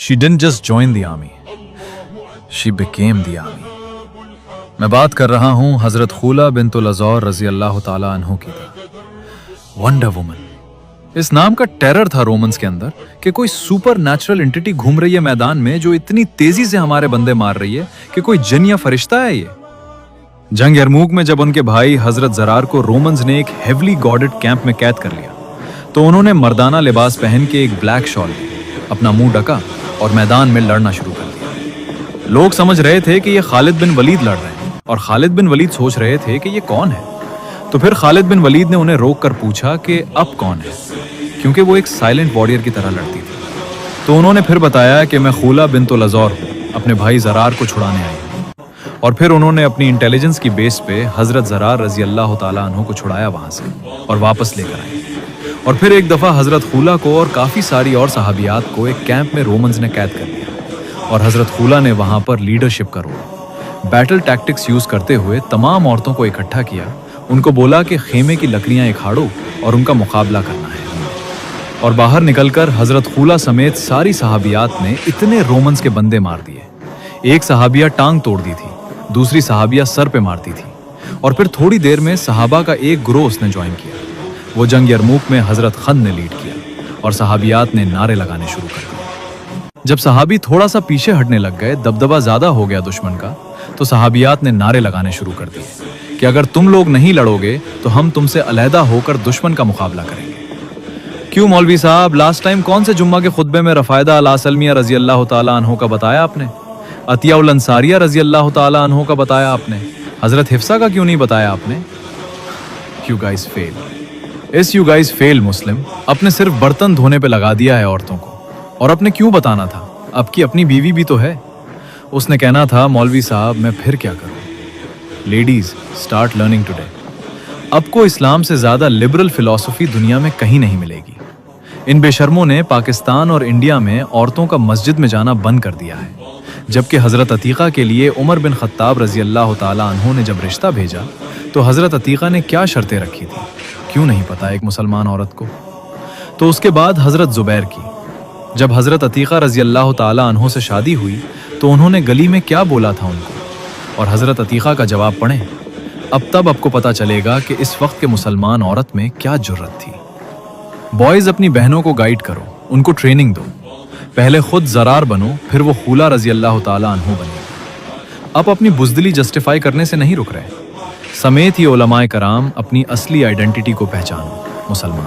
She didn't just join the army, she became the army. मैं बात कर रहा हूँ हजरत खुला बिन्तुल अज़ौर रजी अल्लाह ताला अन्हु की। वंडर वुमन, इस नाम का टेरर था रोमन्स के अंदर कि कोई सुपर नेचुरल एंटिटी घूम रही है मैदान में जो इतनी तेजी से हमारे बंदे मार रही है कि कोई जिन या फरिश्ता है ये। जंग यरमूक में जब उनके भाई हजरत ज़रार को रोमन्स ने एक हेवली गॉडेड कैंप में कैद कर लिया तो उन्होंने मर्दाना लिबास पहन के एक ब्लैक शॉल अपना मुंह ढका और मैदान में लड़ना शुरू कर दिया। लोग समझ रहे थे कि ये खालिद बिन वलीद लड़ रहे हैं और खालिद बिन वलीद सोच रहे थे कि ये कौन है। तो फिर खालिद बिन वलीद ने उन्हें रोक कर पूछा कि अब कौन है, क्योंकि वो एक साइलेंट वॉरियर की तरह लड़ती थी। तो उन्होंने फिर बताया कि मैं खुला बिन्तुल अज़ौर हूँ, अपने भाई ज़रार को छुड़ाने आई हूँ। और फिर उन्होंने अपनी इंटेलिजेंस की बेस पे हजरत ज़रार रजी अल्लाह ताला अन्हु को छुड़ाया वहां से और वापस लेकर आए। और फिर एक दफ़ा हजरत खुला को और काफ़ी सारी और सहाबियात को एक कैंप में रोमन्स ने कैद कर लिया और हजरत खुला ने वहां पर लीडरशिप का रोल बैटल टैक्टिक्स यूज करते हुए तमाम औरतों को इकट्ठा किया। उनको बोला कि खेमे की लकड़ियां इखाड़ो और उनका मुकाबला करना है। और बाहर निकलकर हजरत खुला समेत सारी सहाबियात ने इतने रोमन्स के बंदे मार दिए। एक सहाबिया टांग तोड़ दी थी, दूसरी सहाबिया सर पे मारती थी। और फिर थोड़ी देर में सहाबा का एक ग्रोह उसने ज्वाइन किया। वो जंग यरमूक में हजरत खंद ने लीड किया और सहाबियात ने नारे लगाने शुरू कर दिए। जब सहाबी थोड़ा सा पीछे हटने लग गए, दबदबा ज्यादा हो गया दुश्मन का, तो सहाबियात ने नारे लगाने शुरू कर दिए कि अगर तुम लोग नहीं लड़ोगे तो हम तुमसे अलहदा होकर दुश्मन का मुकाबला करेंगे। क्यों मौलवी साहब, लास्ट टाइम कौन से जुम्मा के खुतबे में रफायदा अल सलमिया रजी अल्लाह ताला अन्हु का बताया आपने, अतिया उल अंसारिया रजी अल्लाह ताला अन्हु का बताया आपने, हजरत हिफ्सा का क्यों नहीं बताया आपने? You guys fail. You guys fail मुस्लिम। अपने सिर्फ बर्तन धोने पे लगा दिया है औरतों को, और अपने क्यों बताना था, आपकी अपनी बीवी भी तो है। उसने कहना था मौलवी साहब मैं फिर क्या करूं। Ladies start learning today. आपको इस्लाम से ज्यादा लिबरल फिलॉसफी दुनिया में कहीं नहीं मिलेगी। इन बेशर्मों ने पाकिस्तान और इंडिया में औरतों का मस्जिद में जाना बंद कर दिया है, जबकि हजरत अतीका के लिए उमर बिन खत्ताब रजी अल्लाह ताला अन्हु ने जब रिश्ता भेजा तो हजरत अतीका ने क्या शर्तें रखी थी, क्यों नहीं पता एक मुसलमान औरत को। तो उसके बाद हजरत जुबैर की, जब हजरत अतीका रजी अल्लाह ताला अन्हु से शादी हुई तो उन्होंने गली में क्या बोला था उनको, और हजरत अतीका का जवाब पढ़ें। अब तब आपको पता चलेगा कि इस वक्त के मुसलमान औरत में क्या जुर्रत थी। बॉयज अपनी बहनों को गाइड करो, उनको ट्रेनिंग दो। पहले खुद ज़रार बनो, फिर वो खुला रजी अल्लाह ताला अन्हु बने। आप अपनी बुज़दिली जस्टिफाई करने से नहीं रुक रहे। समेत ही उलमाए कराम अपनी असली आइडेंटिटी को पहचानो मुसलमान।